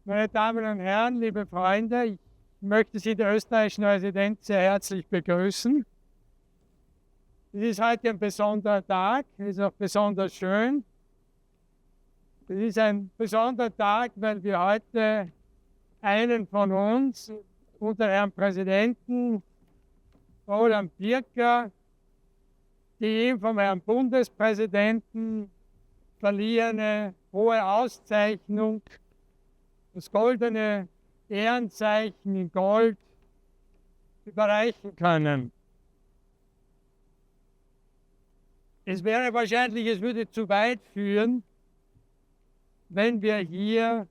Meine Damen und Herren, liebe Freunde, ich möchte Sie, der österreichischen Residenz, sehr herzlich begrüßen. Es ist heute ein besonderer Tag, es ist auch besonders schön. Es ist ein besonderer Tag, weil wir heute einen von uns, unter Herrn Präsidenten Roland Pirker, die ihm vom Herrn Bundespräsidenten verliehene hohe Auszeichnung, das goldene Ehrenzeichen in Gold, überreichen können. Es wäre wahrscheinlich, es würde zu weit führen, wenn wir hier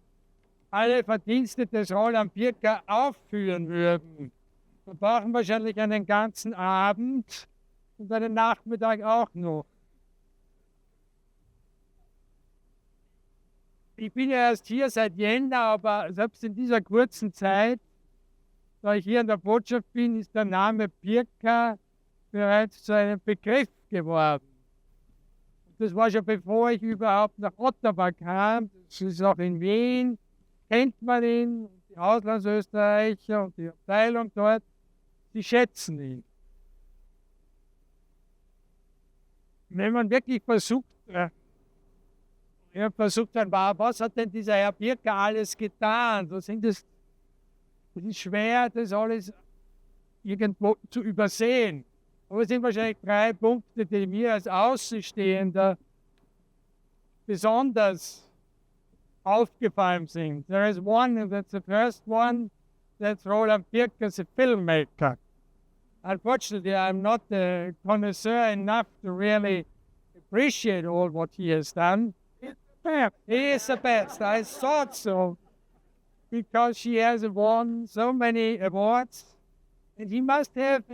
alle Verdienste des Roland Pirker aufführen würden. Wir brauchen wahrscheinlich einen ganzen Abend und einen Nachmittag auch noch. Ich bin ja erst hier seit Jänner, aber selbst in dieser kurzen Zeit, da ich hier in der Botschaft bin, ist der Name Pirker bereits zu einem Begriff geworden. Das war schon bevor ich überhaupt nach Ottawa kam. Das ist auch in Wien, kennt man ihn, die Auslandsösterreicher und die Abteilung dort, die schätzen ihn. Wenn man wirklich versucht, was hat denn dieser Herr Pirker alles getan? Das ist schwer, das alles irgendwo zu übersehen. Aber es sind wahrscheinlich 3 Punkte, die mir als Außenstehender besonders aufgefallen sind. There is one, and that's the first one, that's Roland Pirker, a filmmaker. Unfortunately, I'm not a connoisseur enough to really appreciate all what he has done. He is the best. I thought so, because he has won so many awards. And he must have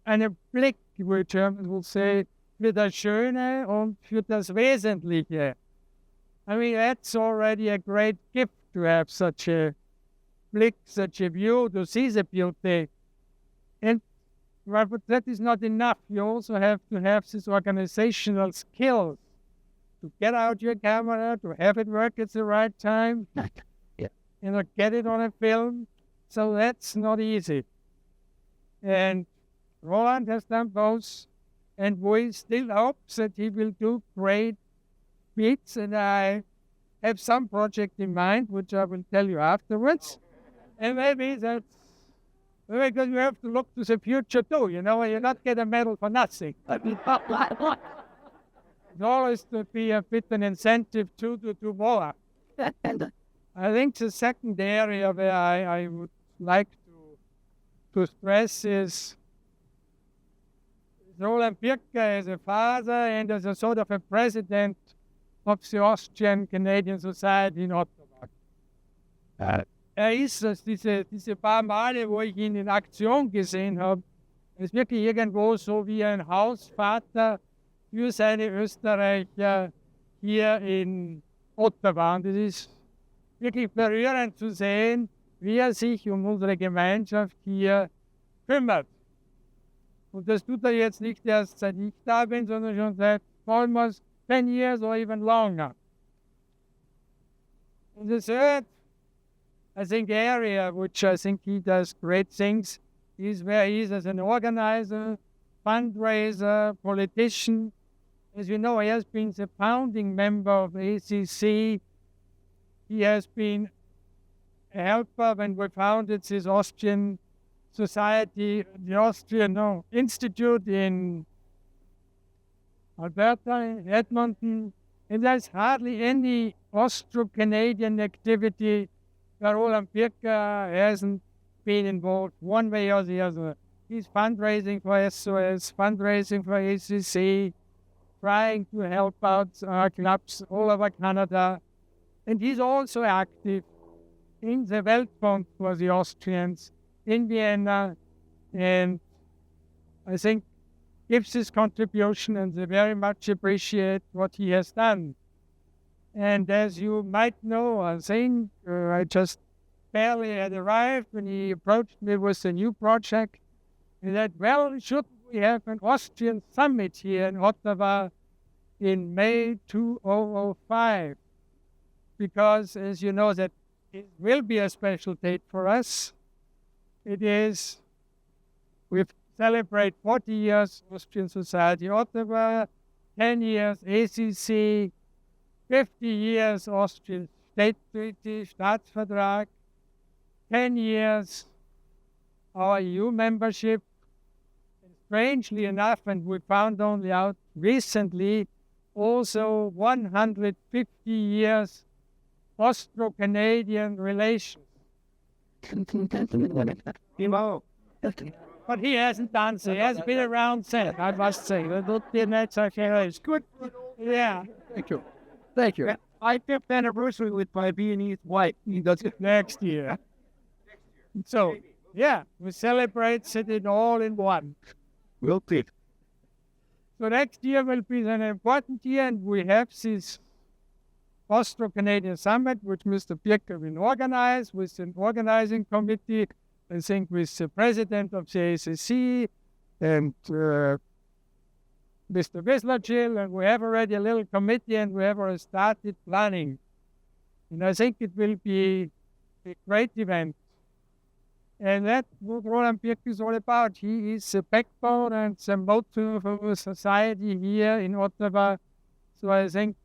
einen Blick, wie Germans will say, für das Schöne und für das Wesentliche. I mean, that's already a great gift to have such a blick, such a view, to see the beauty. And but that is not enough. You also have to have this organizational skills to get out your camera, to have it work at the right time, get it on a film. So that's not easy. And Roland has done both, and we still hope that he will do great feats, and I have some project in mind, which I will tell you afterwards. And maybe that's because you have to look to the future too, you not get a medal for nothing. It's always to be a bit an incentive to do more. I think the second area where I would like to stress is Roland Pirker as a father and as a sort of a president of the Austrian Canadian Society in Ottawa. Ist es, diese paar Male, wo ich ihn in Aktion gesehen habe, ist wirklich irgendwo so wie ein Hausvater für seine Österreicher hier in Ottawa. Und es ist wirklich berührend zu sehen, wie er sich um unsere Gemeinschaft hier kümmert. Und das tut er jetzt nicht erst seit ich da bin, sondern schon seit almost 10 years or even longer. And the third, I think, area which I think he does great things is where he is as an organizer, fundraiser, politician. As you know, he has been the founding member of ACC. He has been a helper when we founded this Austrian society, the Austrian Institute in Alberta, Edmonton, and there's hardly any Austro-Canadian activity where Roland Pirker hasn't been involved one way or the other. He's fundraising for SOS, fundraising for ACC, trying to help out our clubs all over Canada. And he's also active in the Weltbond for the Austrians in Vienna, and I think gives his contribution, and they very much appreciate what he has done. And as you might know, I think I just barely had arrived when he approached me with a new project. He said, well, shouldn't we have an Austrian summit here in Ottawa in May 2005? Because, as you know, that it will be a special date for us. We celebrate 40 years Austrian Society Ottawa, 10 years ACC, 50 years Austrian State Treaty, Staatsvertrag, 10 years our EU membership. And strangely enough, and we found only out recently, also 150 years Austro-Canadian relations. But he hasn't done so. He hasn't been around since, I must say. It's good. Yeah. Thank you. Thank you. I 5th anniversary with my Viennese wife. That's next year. So, yeah, we celebrate it all in one. We'll see. So next year will be an important year, and we have this Austro-Canadian Summit, which Mr. Pirker will organize with an organizing committee, I think with the president of the ACC and Mr. Wislerchill, and we have already a little committee, and we have already started planning. And I think it will be a great event. And that's what Roland Pirker is all about. He is the backbone and the motor of our society here in Ottawa. So I think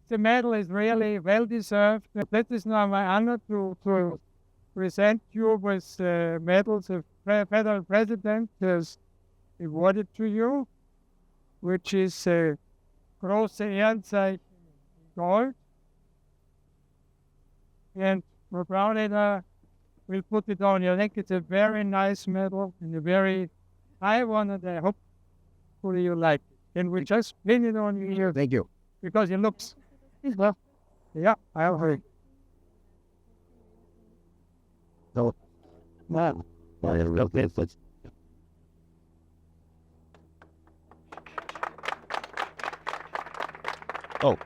the medal is really well deserved. That is now my honor to present you with medals the federal president has awarded to you, which is a Große Ehrenzeichen in gold. And for Brauneder, we'll put it on you. I think it's a very nice medal and a very high one, and I hope you like it. And we just pin it on you here. Thank you. Because it looks, well, yeah, I have heard. So, wow. Oh.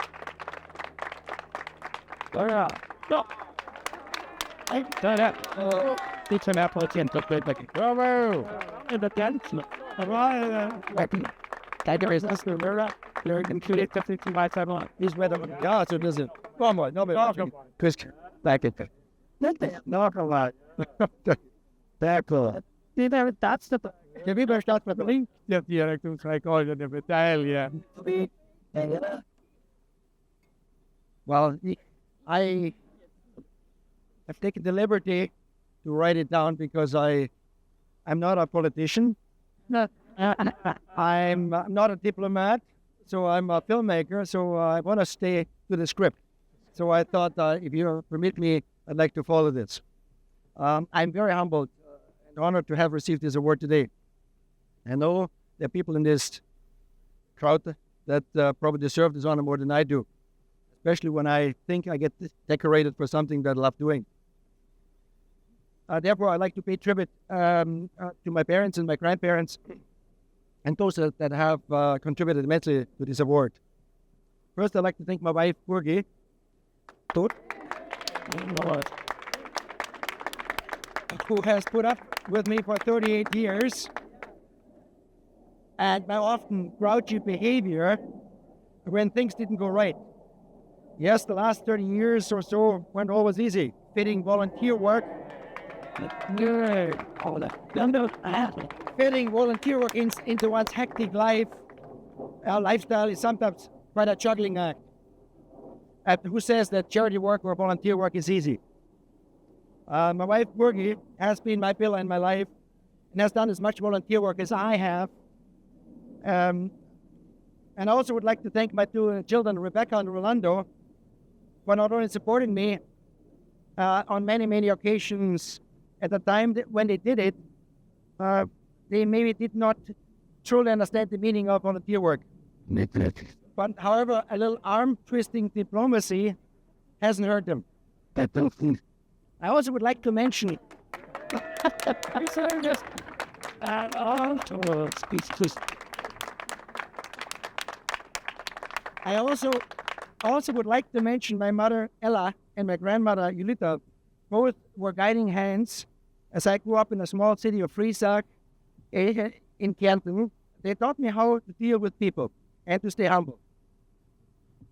No. It's an applicant to play like bravo. In the dance. Tiger is us, they're included 52 by 7. Is whether yeah, so does it. Come on, no, but Chris, back it. Not a lot. Back on. That's the. Can we burst out with the link? Ja, direkt uns rein in der Medaille. Well, I have taken the liberty to write it down because I'm not a politician. I'm not a diplomat, so I'm a filmmaker, so I want to stay to the script. So I thought if you permit me, I'd like to follow this. I'm very humbled and honored to have received this award today. I know there are people in this crowd that probably deserve this honor more than I do, especially when I think I get decorated for something that I love doing. Therefore, I'd like to pay tribute to my parents and my grandparents and those that have contributed immensely to this award. First, I'd like to thank my wife, Burgi, who has put up with me for 38 years, and my often grouchy behavior when things didn't go right. Yes, the last 30 years or so weren't always easy. Fitting volunteer work into one's hectic lifestyle is sometimes quite a juggling act. Who says that charity work or volunteer work is easy? My wife, Burgi, has been my pillar in my life and has done as much volunteer work as I have. And I also would like to thank my two children, Rebecca and Rolando, for not only supporting me on many, many occasions. At the time when they did it, they maybe did not truly understand the meaning of volunteer work. But however, a little arm-twisting diplomacy hasn't hurt them. I also would like to mention... I also would like to mention my mother, Ella, and my grandmother, Julita. Both were guiding hands as I grew up in the small city of Friesach in Kärnten. They taught me how to deal with people and to stay humble.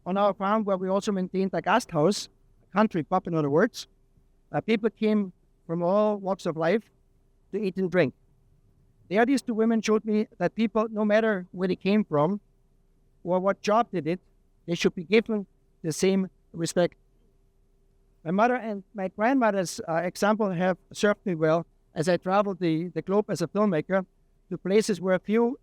On our farm, where we also maintained a Gasthaus, a country pub, in other words. People came from all walks of life to eat and drink. There, these two women showed me that people, no matter where they came from or what job they did, they should be given the same respect. My mother and my grandmother's example have served me well as I traveled the globe as a filmmaker to places where few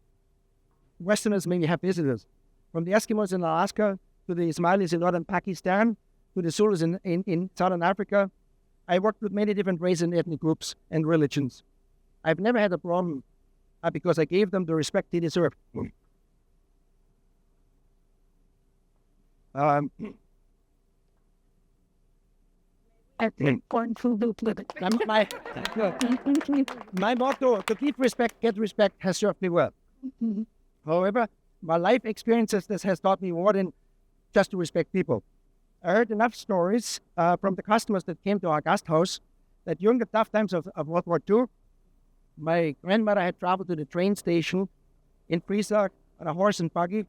Westerners maybe have visitors. From the Eskimos in Alaska to the Ismailis in northern Pakistan to the Zulus in southern Africa, I worked with many different race and ethnic groups and religions. I've never had a problem because I gave them the respect they deserve. My motto, to give respect, get respect, has served me well. However, my life experiences this has taught me more than just to respect people. I heard enough stories from the customers that came to our guest house that during the tough times of World War II, my grandmother had traveled to the train station in Friesach on a horse and buggy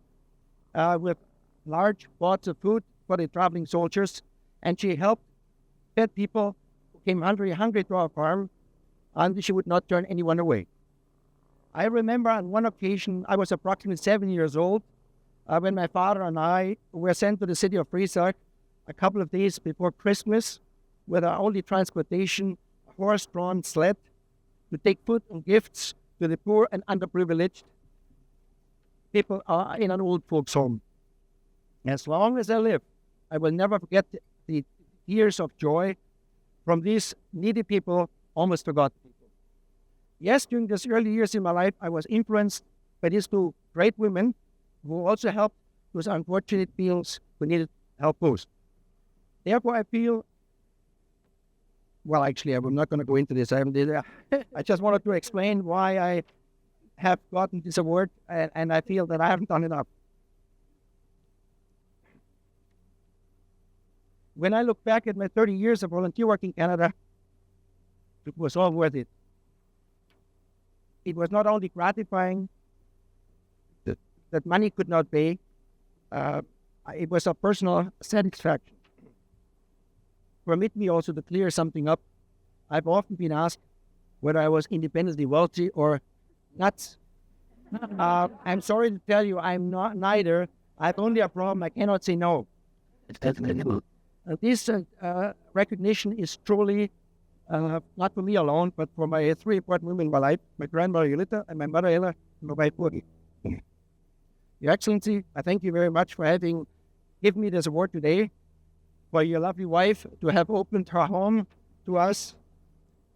with large pots of food for the traveling soldiers, and she helped fed people who came hungry to our farm, and she would not turn anyone away. I remember on one occasion, I was approximately 7 years old, when my father and I were sent to the city of Friesach a couple of days before Christmas with our only transportation, a horse-drawn sled, to take food and gifts to the poor and underprivileged people in an old folks' home. As long as I live, I will never forget the tears of joy from these needy people, almost forgotten people. Yes, during these early years in my life, I was influenced by these two great women who also helped those unfortunate beings who needed help most. Therefore, I feel, well, actually, I'm not going to go into this. I just wanted to explain why I have gotten this award, and I feel that I haven't done enough. When I look back at my 30 years of volunteer work in Canada, it was all worth it. It was not only gratifying that money could not pay, it was a personal satisfaction. Permit me also to clear something up. I've often been asked whether I was independently wealthy or nuts. I'm sorry to tell you, I'm not neither. I have only a problem. I cannot say no. This recognition is truly not for me alone, but for my three important women in my life, my grandmother Yolita and my mother Ella and my wife Woody. Your Excellency, I thank you very much for having given me this award today, for your lovely wife to have opened her home to us,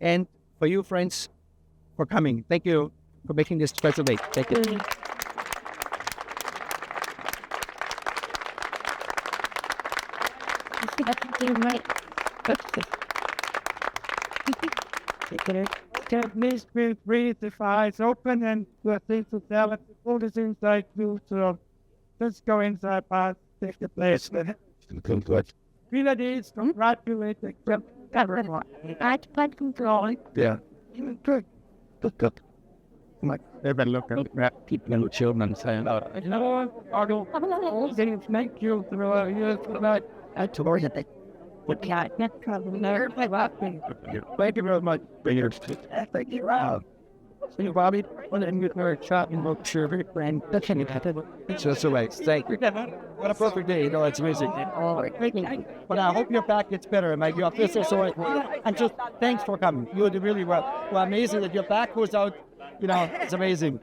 and for you, friends, for coming. Thank you for making this special day. Thank you. Please feel free to keep eyes open and to think to tell it. All the things I do, so let's go inside, pass, take the place. Feel at ease, congratulate, accept everyone. Yeah. Good. Like, everybody look at that. People, children saying, I don't all things make you through years tonight. I told you that. What can't never laughing. Thank you very much. Thank you. Wow. See you, Bobby. When you get very shot in book, sure, very grand. That's how you have it. It's just a way. Thank you. What a perfect day. You know, it's amazing. But I hope your back gets better. My your fist is so and just thanks for coming. You did really well. Well, amazing that your back goes out. You know, it's amazing.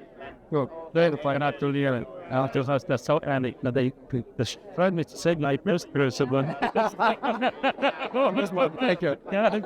Good. They're fine out to the end. After us, that's so early. Now they, the friend is saying like this, person. Thank you. Yeah,